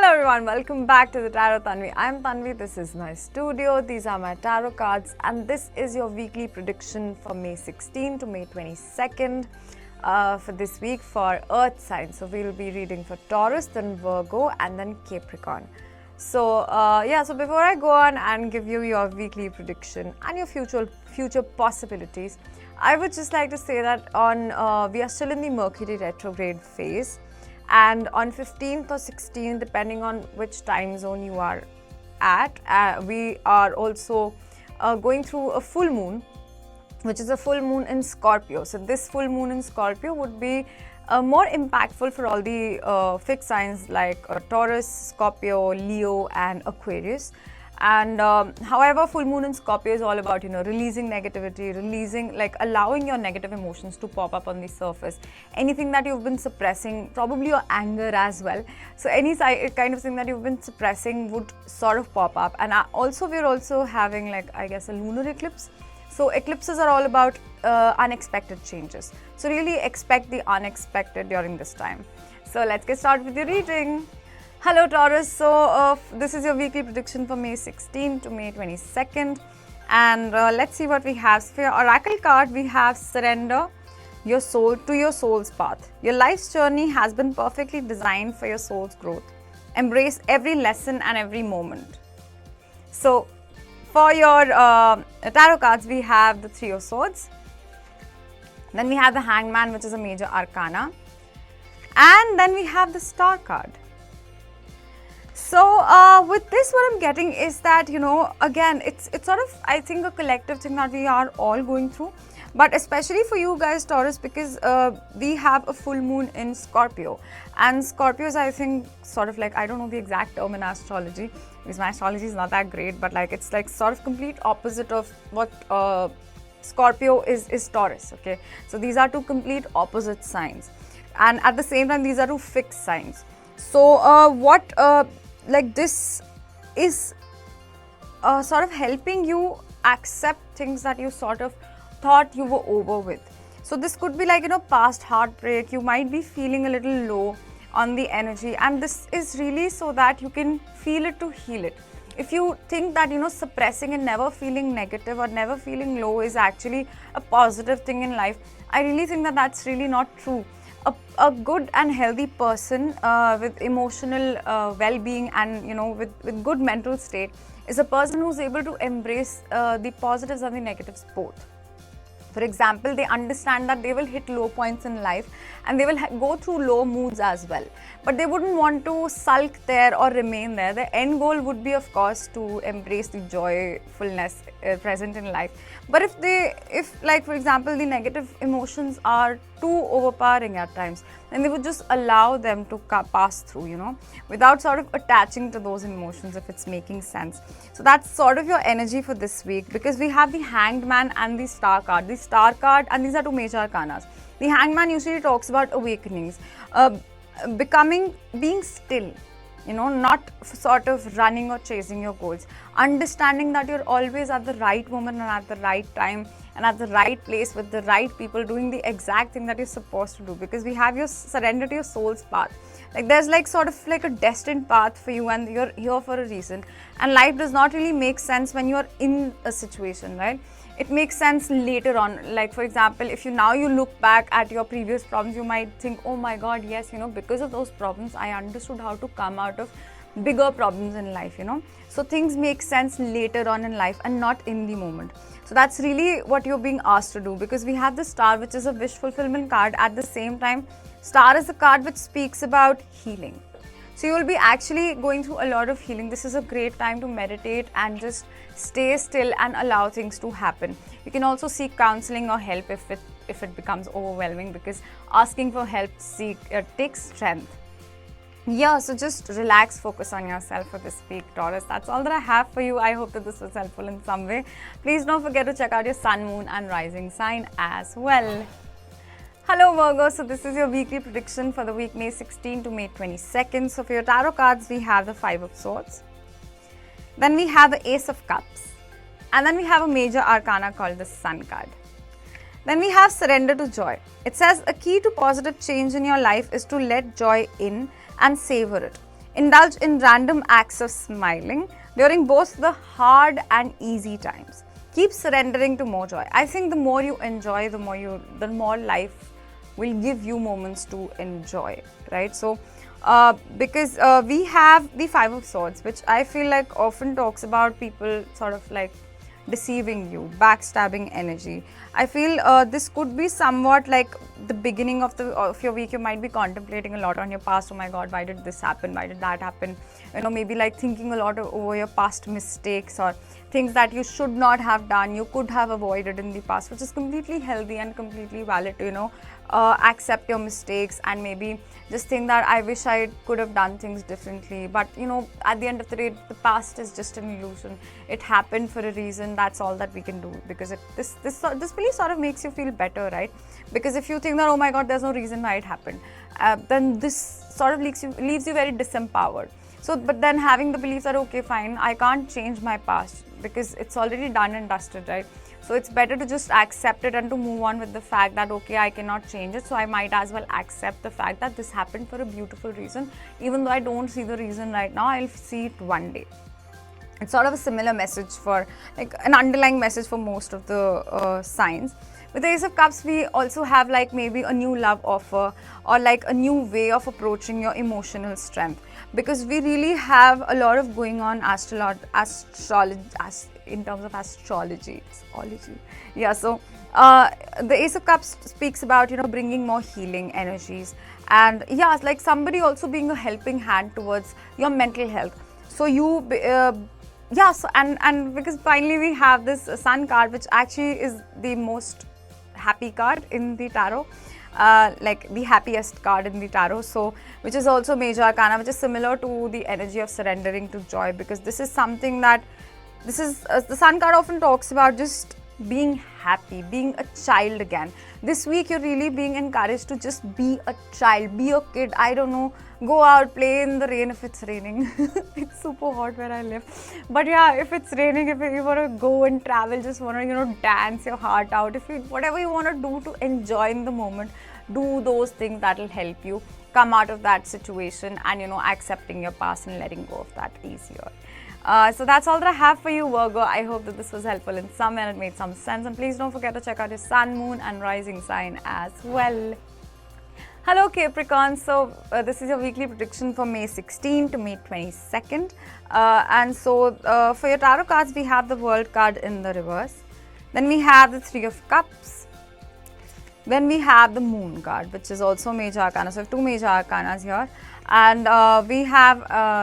Hello everyone, welcome back to the Tarot Tanvi. I am Tanvi, this is my studio, these are my tarot cards and this is your weekly prediction for May 16 to May 22nd for this week for Earth signs. So we will be reading for Taurus, then Virgo and then Capricorn. So so before I go on and give you your weekly prediction and your future possibilities, I would just like to say that we are still in the Mercury retrograde phase. And on 15th or 16th, depending on which time zone you are at, we are also going through a full moon, which is a full moon in Scorpio. So this full moon in Scorpio would be more impactful for all the fixed signs like Taurus, Scorpio, Leo and Aquarius. And however, full moon in Scorpio is all about, releasing negativity, allowing your negative emotions to pop up on the surface. Anything that you've been suppressing, probably your anger as well. So any kind of thing that you've been suppressing would sort of pop up. And we're also having a lunar eclipse. So eclipses are all about unexpected changes. So really expect the unexpected during this time. So let's get started with your reading. Hello Taurus, so this is your weekly prediction for May 16 to May 22nd and let's see what we have. So for your oracle card, we have surrender your soul to your soul's path. Your life's journey has been perfectly designed for your soul's growth. Embrace every lesson and every moment. So for your tarot cards, we have the Three of Swords. Then we have the Hangman, which is a major arcana. And then we have the Star card. So with this, what I'm getting is that, again, it's sort of, I think, a collective thing that we are all going through. But especially for you guys, Taurus, because we have a full moon in Scorpio. And Scorpio is, I think, sort of I don't know the exact term in astrology, because my astrology is not that great, but it's sort of complete opposite of what Scorpio is Taurus, okay? So these are two complete opposite signs. And at the same time, these are two fixed signs. So this is sort of helping you accept things that you sort of thought you were over with. So this could be past heartbreak. You might be feeling a little low on the energy, and this is really so that you can feel it to heal it. If you think that suppressing and never feeling negative or never feeling low is actually a positive thing in life, I really think that that's really not true. A good and healthy person with emotional well-being and with good mental state is a person who's able to embrace the positives and the negatives both. For example, they understand that they will hit low points in life and they will go through low moods as well. But they wouldn't want to sulk there or remain there. The end goal would be, of course, to embrace the joyfulness present in life. But if for example, the negative emotions are too overpowering at times, then they would just allow them to pass through, without sort of attaching to those emotions, if it's making sense. So that's sort of your energy for this week, because we have the Hanged Man and the Star card. The Star card, and these are two major arcanas. The Hanged Man usually talks about awakenings, being still, not sort of running or chasing your goals. Understanding that you're always at the right moment and at the right time and at the right place with the right people doing the exact thing that you're supposed to do, because we have your surrender to your soul's path. There's sort of a destined path for you and you're here for a reason. And life does not really make sense when you're in a situation, right? It makes sense later on. For example, if you look back at your previous problems, you might think, oh my God, yes, because of those problems, I understood how to come out of bigger problems in life, So things make sense later on in life and not in the moment. So that's really what you're being asked to do, because we have the Star, which is a wish fulfillment card. At the same time, Star is a card which speaks about healing. So you will be actually going through a lot of healing. This is a great time to meditate and just stay still and allow things to happen. You can also seek counseling or help if it becomes overwhelming, because asking for help takes strength. Yeah, so just relax, focus on yourself for this week, Taurus. That's all that I have for you. I hope that this was helpful in some way. Please don't forget to check out your sun, moon and rising sign as well. Hello Virgo, so this is your weekly prediction for the week May 16 to May 22nd. So for your tarot cards, we have the Five of Swords. Then we have the Ace of Cups. And then we have a major arcana called the Sun card. Then we have surrender to joy. It says a key to positive change in your life is to let joy in and savor it. Indulge in random acts of smiling during both the hard and easy times. Keep surrendering to more joy. I think the more you enjoy, the more life will give you moments to enjoy, right? So because we have the Five of Swords, which I feel like often talks about people sort of like deceiving you, backstabbing energy. I feel this could be somewhat like the beginning of your week. You might be contemplating a lot on your past. Oh my God, why did this happen? Why did that happen? You know, maybe like thinking a lot over your past mistakes or things that you should not have done, you could have avoided in the past, which is completely healthy and completely valid to, you know, accept your mistakes and maybe just think that I wish I could have done things differently. But you know, at the end of the day, the past is just an illusion. It happened for a reason. That's all that we can do, because this belief sort of makes you feel better, right? Because if you think that, oh my God, there's no reason why it happened, then this sort of leaves you very disempowered. So, but then having the belief that, okay, fine, I can't change my past because it's already done and dusted, right? So it's better to just accept it and to move on with the fact that, okay, I cannot change it, so I might as well accept the fact that this happened for a beautiful reason. Even though I don't see the reason right now, I'll see it one day. It's sort of a similar message for, like, an underlying message for most of the signs. With the Ace of Cups, we also have like maybe a new love offer or like a new way of approaching your emotional strength, because we really have a lot of going on in terms of astrology. Yeah, so the Ace of Cups speaks about, you know, bringing more healing energies, and yeah, like somebody also being a helping hand towards your mental health. So you yeah, so and because finally we have this Sun card, which actually is the most happy card in the tarot, like the happiest card in the tarot, so which is also major arcana, which is similar to the energy of surrendering to joy, because this is something that the Sun card often talks about just being happy, being a child again. This week you're really being encouraged to just be a child, be a kid. I don't know, go out, play in the rain if it's raining. It's super hot where I live, but yeah, if it's raining, if you want to go and travel, just want to, you know, dance your heart out, if you whatever you want to do to enjoy in the moment, do those things that will help you come out of that situation and, you know, accepting your past and letting go of that easier. So that's all that I have for you, Virgo. I hope that this was helpful in some way and it made some sense. And please don't forget to check out your sun, moon and rising sign as well. Hello Capricorn. So this is your weekly prediction for May 16 to May 22nd. And so for your tarot cards, we have the World card in the reverse. Then we have the Three of Cups. Then we have the Moon card, which is also major arcana. So we have two major arcanas here. And we have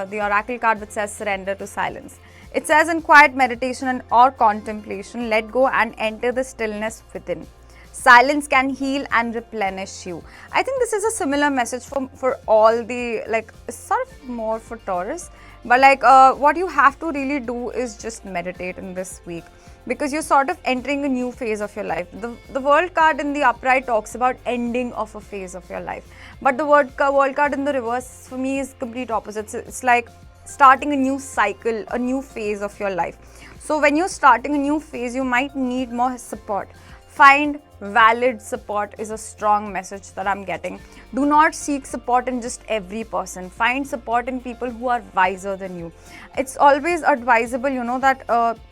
the Oracle card, which says surrender to silence. It says, in quiet meditation or contemplation, let go and enter the stillness within. Silence can heal and replenish you. I think this is a similar message for all the, like, it's sort of more for Taurus, but like what you have to really do is just meditate in this week, because you're sort of entering a new phase of your life. The World card in the upright talks about ending of a phase of your life, but the World card in the reverse for me is complete opposite. It's like starting a new cycle, a new phase of your life. So when you're starting a new phase, you might need more support. Find valid support is a strong message that I'm getting. Do not seek support in just every person. Find support in people who are wiser than you. It's always advisable, you know, that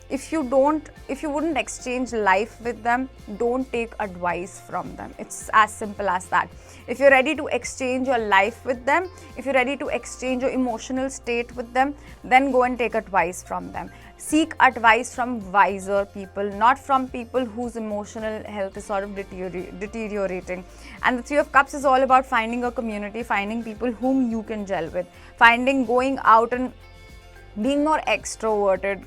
if you wouldn't exchange life with them, don't take advice from them. It's as simple as that. If you're ready to exchange your life with them, if you're ready to exchange your emotional state with them, then go and take advice from them. Seek advice from wiser people, not from people whose emotional health is sort of deteriorating. And the Three of Cups is all about finding a community, finding people whom you can gel with, going out and being more extroverted,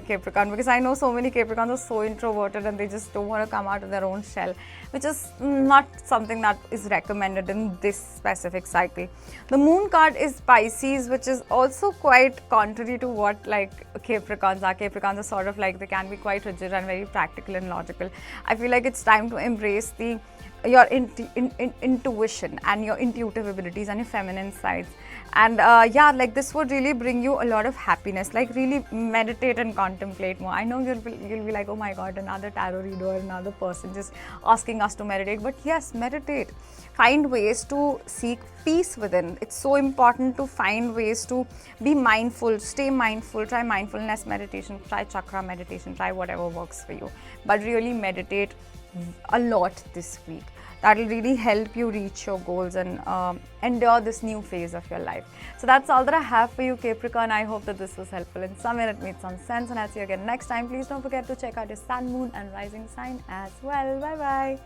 Capricorn, because I know so many Capricorns are so introverted and they just don't want to come out of their own shell, which is not something that is recommended in this specific cycle. The Moon card is Pisces, which is also quite contrary to what like Capricorns are. Capricorns are sort of like, they can be quite rigid and very practical and logical. I feel like it's time to embrace your intuition and your intuitive abilities and your feminine sides. And yeah, like this would really bring you a lot of happiness. Like really meditate and contemplate more. I know you'll be like, oh my god, another tarot reader or another person just asking us to meditate. But yes, meditate. Find ways to seek peace within. It's so important to find ways to be mindful, stay mindful, try mindfulness meditation, try chakra meditation, try whatever works for you. But really meditate a lot this week. That will really help you reach your goals and endure this new phase of your life. So that's all that I have for you, Capricorn. I hope that this was helpful in some way, it made some sense, and I'll see you again next time. Please don't forget to check out your sun, moon and rising sign as well. Bye bye.